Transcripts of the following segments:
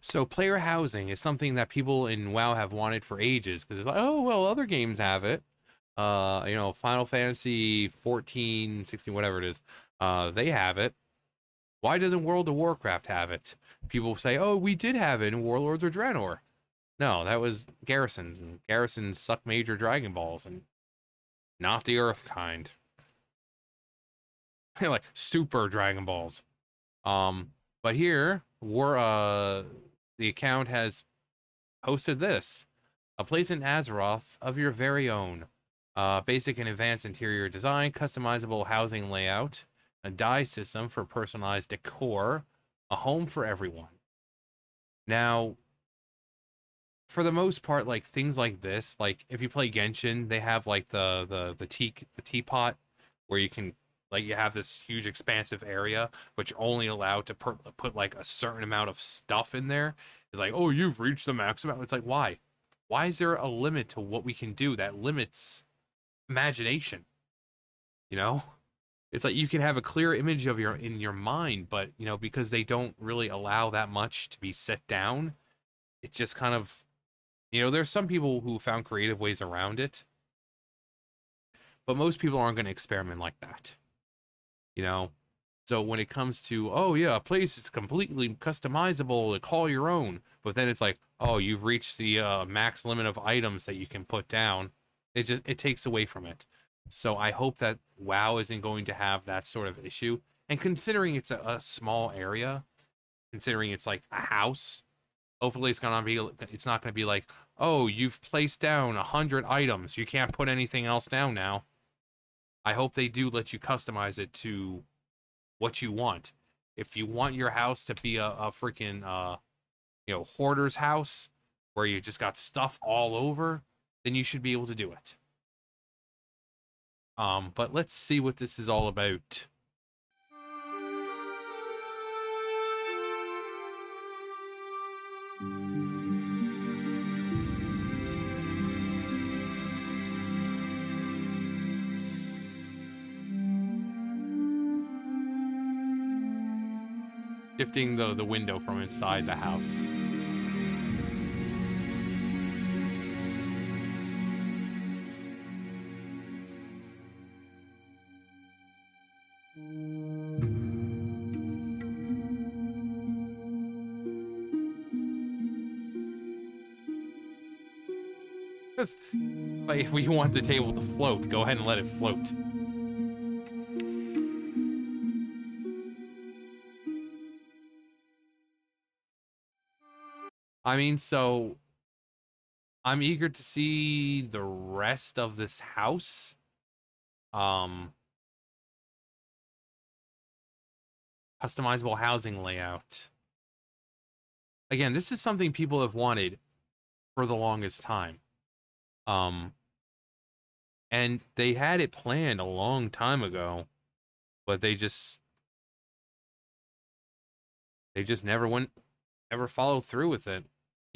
So player housing is something that people in WoW have wanted for ages because it's like, oh well, other games have it. Final Fantasy 14, 16, whatever it is, they have it. Why doesn't World of Warcraft have it? People say, oh, we did have it in Warlords of Draenor. No, that was garrisons, and garrisons suck major Dragon Balls, and not the Earth kind. Like super Dragon Balls. Um, but here, the account has posted this. A place in Azeroth of your very own. Basic and advanced interior design, customizable housing layout, a dye system for personalized decor, a home for everyone. Now, for the most part, like things like this, like if you play Genshin, they have like the teapot where you can like you have this huge expansive area which only allowed to put like a certain amount of stuff in there. It's like, oh, you've reached the maximum. It's like, why? Why is there a limit to what we can do that limits imagination? You know? It's like you can have a clear image of your in your mind, but because they don't really allow that much to be set down, it just kind of there's some people who found creative ways around it, but most people aren't going to experiment like that. You know? So when it comes to, oh yeah, a place is completely customizable to call your own, but then it's like, oh, you've reached the max limit of items that you can put down. It takes away from it. So I hope that WoW isn't going to have that sort of issue. And considering it's a small area, considering it's like a house, hopefully it's not gonna be like, oh, you've placed down 100 items, you can't put anything else down now. I hope they do let you customize it to what you want. If you want your house to be a freaking hoarder's house where you just got stuff all over, then you should be able to do it. But let's see what this is all about. Shifting the window from inside the house. Like, if we want the table to float, go ahead and let it float. I mean, so I'm eager to see the rest of this house. Customizable housing layout. Again, this is something people have wanted for the longest time. And they had it planned a long time ago, but they just never followed through with it.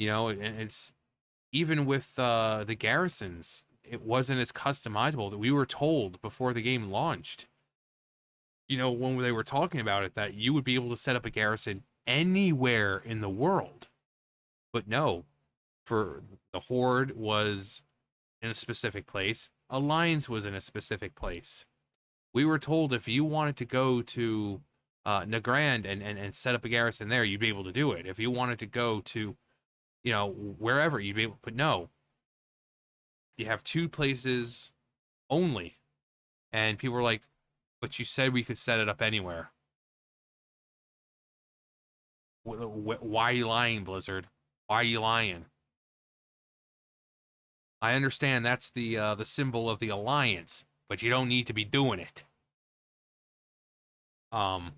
And it's even with the garrisons, it wasn't as customizable that we were told before the game launched. When they were talking about it, that you would be able to set up a garrison anywhere in the world. But no, for the Horde was in a specific place. Alliance was in a specific place. We were told if you wanted to go to Nagrand and set up a garrison there, you'd be able to do it. If you wanted to go to, wherever, you'd be able, but no. You have two places only. And people were like, but you said we could set it up anywhere. Why are you lying, Blizzard? Why are you lying? I understand that's the symbol of the Alliance, but you don't need to be doing it. And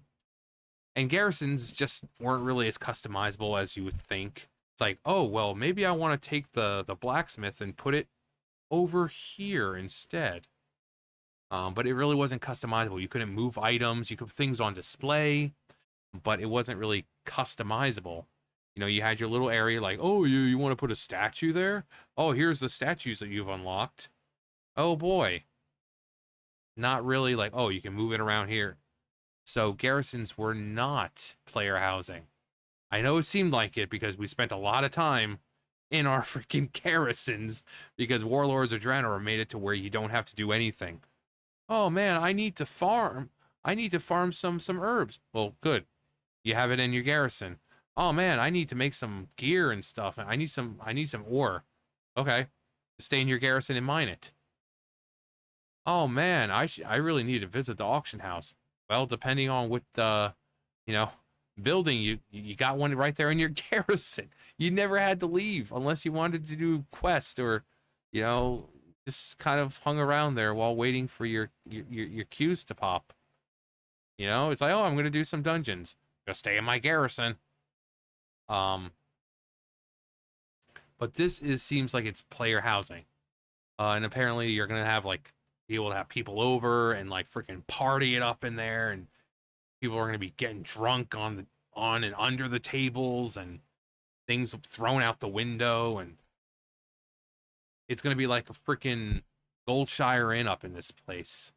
garrisons just weren't really as customizable as you would think. It's like, oh well, maybe I want to take the blacksmith and put it over here instead. But it really wasn't customizable. You couldn't move items, you could put things on display, but it wasn't really customizable. You had your little area like, oh, you want to put a statue there? Oh, here's the statues that you've unlocked. Oh boy. Not really like, oh, you can move it around here. So garrisons were not player housing. I know it seemed like it because we spent a lot of time in our freaking garrisons because Warlords of Draenor made it to where you don't have to do anything. Oh man, I need to farm. I need to farm some herbs. Well, good. You have it in your garrison. Oh man, I need to make some gear and stuff. I need some ore. Okay. Stay in your garrison and mine it. Oh man, I really need to visit the auction house. Well, depending on what you know, building you got one right there in your garrison. You never had to leave unless you wanted to do quest or, you know, just kind of hung around there while waiting for your queues to pop. You know, it's like, oh, I'm gonna do some dungeons. Just stay in my garrison. Um, but this is seems like it's player housing. And apparently you're gonna have like be able to have people over and like freaking party it up in there, and people are gonna be getting drunk on and under the tables and things thrown out the window, and it's gonna be like a freaking Goldshire Inn up in this place.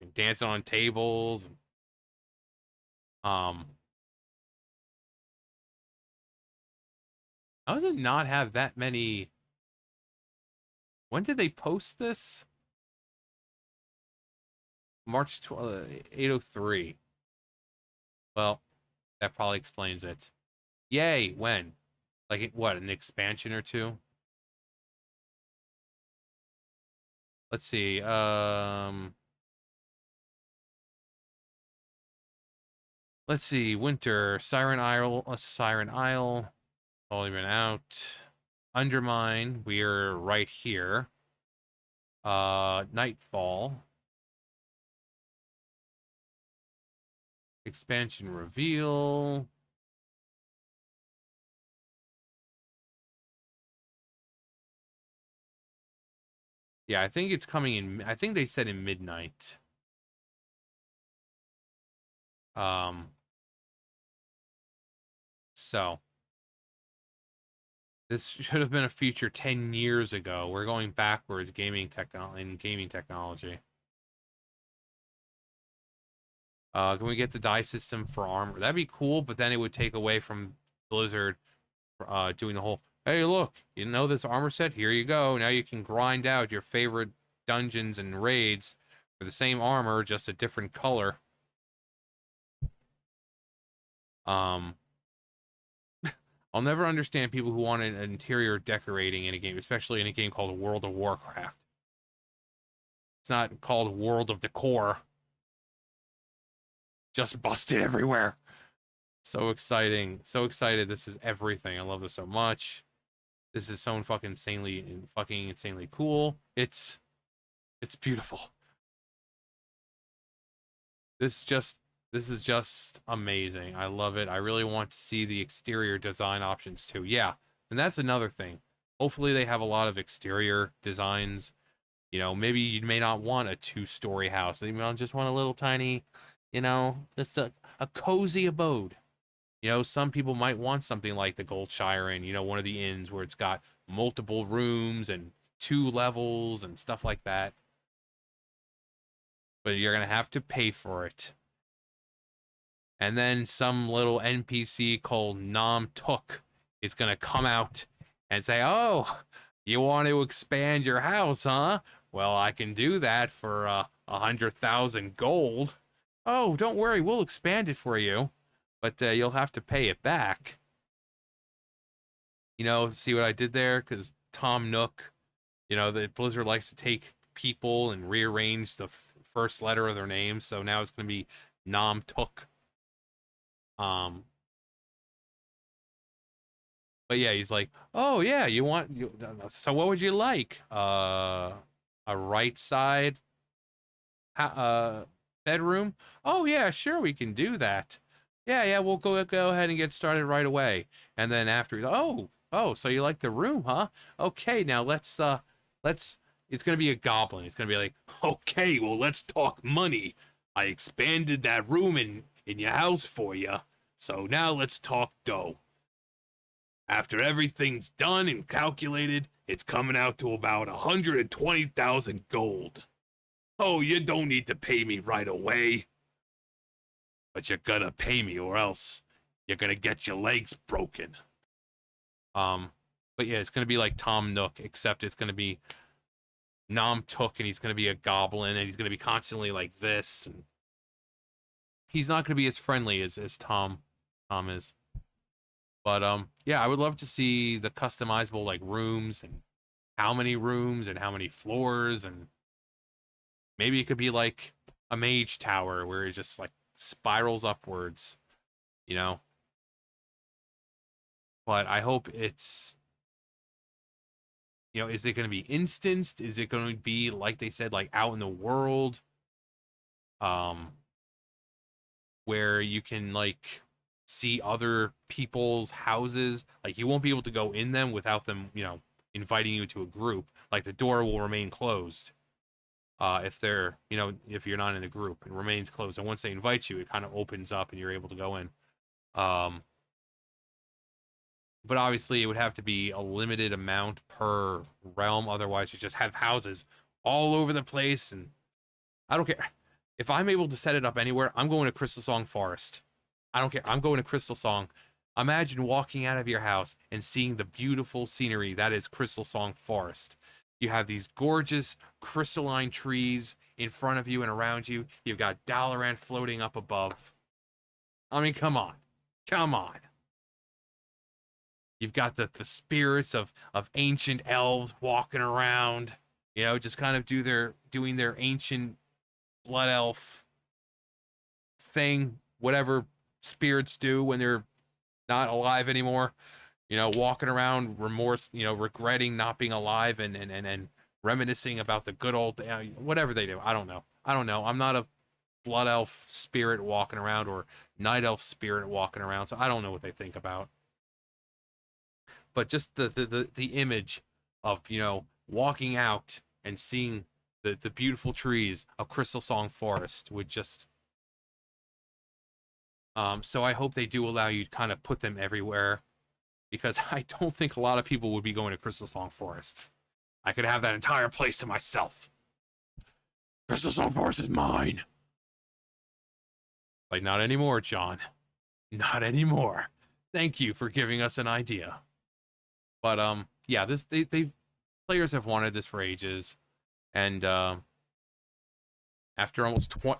And dancing on tables and how does it not have that many? When did they post this? March 803. Well, that probably explains it. Yay, when? Like, what, an expansion or two? Let's see. Let's see. Winter, Siren Isle, Siren Isle. All even out. Undermine, we're right here. Nightfall. Expansion reveal. Yeah, I think it's coming in. I think they said in midnight. Um, so this should have been a feature 10 years ago. We're going backwards gaming technology. Can we get the die system for armor? That'd be cool, but then it would take away from Blizzard doing the whole, hey, look, you know this armor set? Here you go. Now you can grind out your favorite dungeons and raids for the same armor, just a different color. Um, I'll never understand people who want an interior decorating in a game, especially in a game called World of Warcraft. It's not called World of Decor. Just busted everywhere. So exciting. So excited. This is everything. I love this so much. This is so fucking insanely cool. It's beautiful. This is just amazing. I love it. I really want to see the exterior design options too. Yeah. And that's another thing. Hopefully they have a lot of exterior designs. You know, maybe you may not want a 2-story house. You might just want a little tiny, you know, just a cozy abode. You know, some people might want something like the Goldshire Inn, you know, one of the inns where it's got multiple rooms and 2 levels and stuff like that. But you're going to have to pay for it. And then some little NPC called Nam Tuk is going to come out and say, oh, you want to expand your house, huh? Well, I can do that for 100,000 gold. Oh, don't worry, we'll expand it for you. But you'll have to pay it back. You know, see what I did there? Because Tom Nook, you know, the Blizzard likes to take people and rearrange the first letter of their name. So now it's going to be Nam Tuk. But yeah, he's like, oh yeah, so what would you like? A right side bedroom? Oh yeah, sure, we can do that. Yeah, we'll go ahead and get started right away. And then after, oh, so you like the room, huh? Okay, now let's it's gonna be a goblin. It's gonna be like, okay, well, let's talk money. I expanded that room in your house for you. So now let's talk dough. After everything's done and calculated, it's coming out to about 120,000 gold. Oh, you don't need to pay me right away. but you're gonna pay me or else you're gonna get your legs broken. Um, but yeah, it's gonna be like Tom Nook, except it's gonna be Nom Took, and he's gonna be a goblin, and he's gonna be constantly like this. And he's not gonna be as friendly as Tom is. But yeah, I would love to see the customizable like rooms and how many rooms and how many floors, and maybe it could be like a mage tower where it just like spirals upwards, you know. But I hope it's, is it going to be instanced? Is it going to be like they said, like out in the world, um, where you can like see other people's houses? Like you won't be able to go in them without them, inviting you to a group. Like the door will remain closed. If they're, if you're not in a group, it remains closed. And once they invite you, it kind of opens up and you're able to go in. Um, but obviously it would have to be a limited amount per realm. Otherwise, you just have houses all over the place. And I don't care. If I'm able to set it up anywhere, I'm going to Crystal Song Forest. I don't care. I'm going to Crystal Song. Imagine walking out of your house and seeing the beautiful scenery that is Crystal Song Forest. You have these gorgeous crystalline trees in front of you and around you. You've got Dalaran floating up above. I mean, come on. Come on. You've got the spirits of ancient elves walking around, just kind of doing their ancient blood elf thing, whatever spirits do when they're not alive anymore. Walking around regretting not being alive and reminiscing about the good old whatever they do. I don't know. I'm not a blood elf spirit walking around or night elf spirit walking around, so I don't know what they think about. But just the image of walking out and seeing the beautiful trees of Crystal Song Forest would just so I hope they do allow you to kind of put them everywhere, because I don't think a lot of people would be going to Crystal Song Forest. I could have that entire place to myself. Crystal Song Forest is mine. Like, not anymore, John. Not anymore. Thank you for giving us an idea. But yeah, they players have wanted this for ages, and after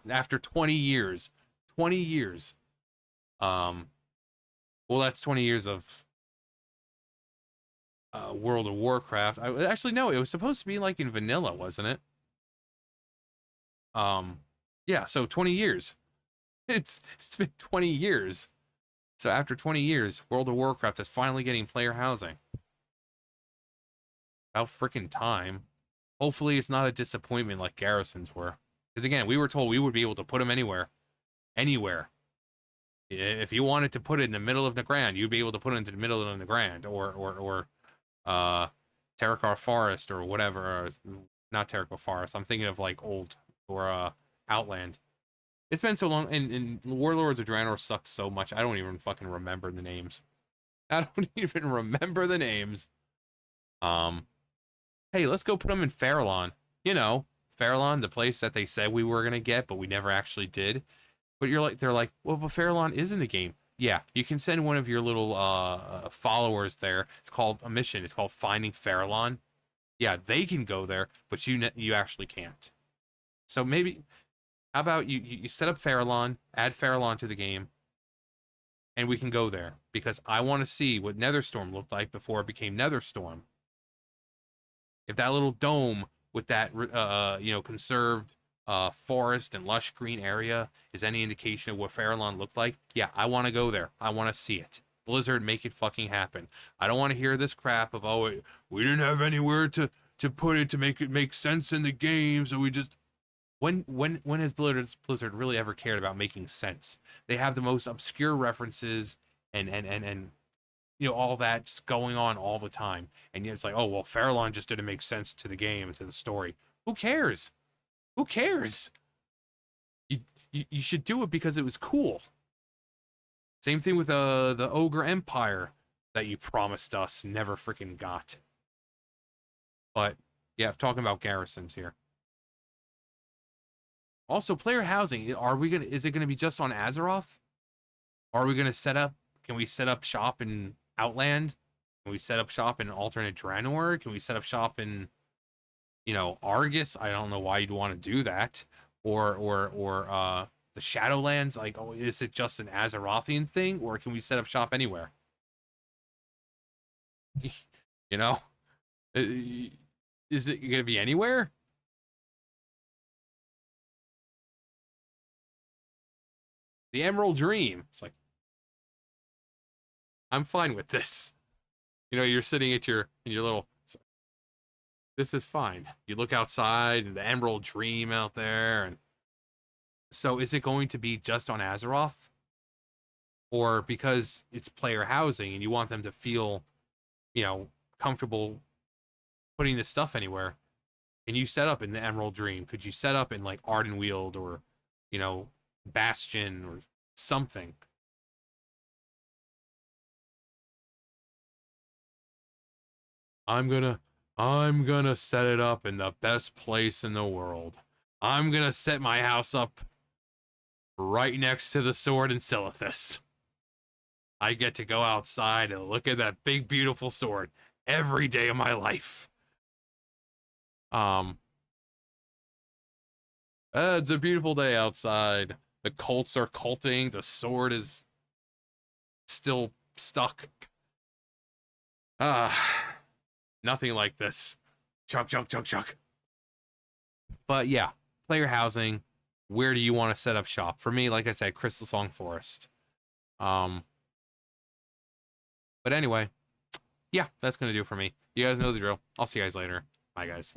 after 20 years, 20 years, well, that's 20 years of World of Warcraft. Actually, no, it was supposed to be like in vanilla, wasn't it? Yeah, so 20 years. It's been 20 years. So after 20 years, World of Warcraft is finally getting player housing. About freaking time. Hopefully it's not a disappointment like Garrisons were. Because again, we were told we would be able to put them anywhere. Anywhere. If you wanted to put it in the middle of the Grand, you'd be able to put it into the middle of the Grand, or Terracar Forest, or whatever. Or, not Terracar Forest. I'm thinking of like old, or Outland. It's been so long, and Warlords of Draenor sucked so much, I don't even fucking remember the names. I don't even remember the names. Hey, let's go put them in Farallon. Farallon, the place that they said we were gonna get, but we never actually did. But they're like, well, but Farallon is in the game. Yeah, you can send one of your little followers there. It's called a mission. It's called Finding Farallon. Yeah, they can go there, but you actually can't. So maybe, how about you set up Farallon, add Farallon to the game, and we can go there, because I want to see what Netherstorm looked like before it became Netherstorm. If that little dome with that conserved forest and lush green area is any indication of what Farallon looked like, yeah, I want to go there. I want to see it. Blizzard, make it fucking happen. I don't want to hear this crap of, oh, we didn't have anywhere to put it to make it make sense in the game, so we just... When has Blizzard really ever cared about making sense? They have the most obscure references and all that just going on all the time. And it's like, oh, well, Farallon just didn't make sense to the game, to the story. Who cares? Who cares? You should do it because it was cool. Same thing with the Ogre Empire that you promised us, never freaking got. But yeah, talking about garrisons here. Also, player housing. Is it gonna be just on Azeroth? Are we gonna set up? Can we set up shop in Outland? Can we set up shop in alternate Draenor? Can we set up shop in, Argus? I don't know why you'd want to do that. Or the Shadowlands. Like, oh, is it just an Azerothian thing, or can we set up shop anywhere? You know, is it gonna be anywhere? The Emerald Dream. It's like, I'm fine with this. You're sitting at your in your little. This is fine. You look outside and the Emerald Dream out there, and so is it going to be just on Azeroth, or because it's player housing and you want them to feel, comfortable putting this stuff anywhere? Can you set up in the Emerald Dream? Could you set up in like Ardenweald or, you know, Bastion or something? I'm gonna I'm gonna set it up in the best place in the world. I'm gonna set my house up right next to the sword in Silithus. I get to go outside and look at that big beautiful sword every day of my life. Um it's a beautiful day outside. The Colts are colting, the sword is still stuck. Ah, nothing like this. Chunk, chunk, chunk, chunk. But yeah, player housing. Where do you want to set up shop? For me, like I said, Crystal Song Forest. Um, but anyway, yeah, that's gonna do it for me. You guys know the drill. I'll see you guys later. Bye, guys.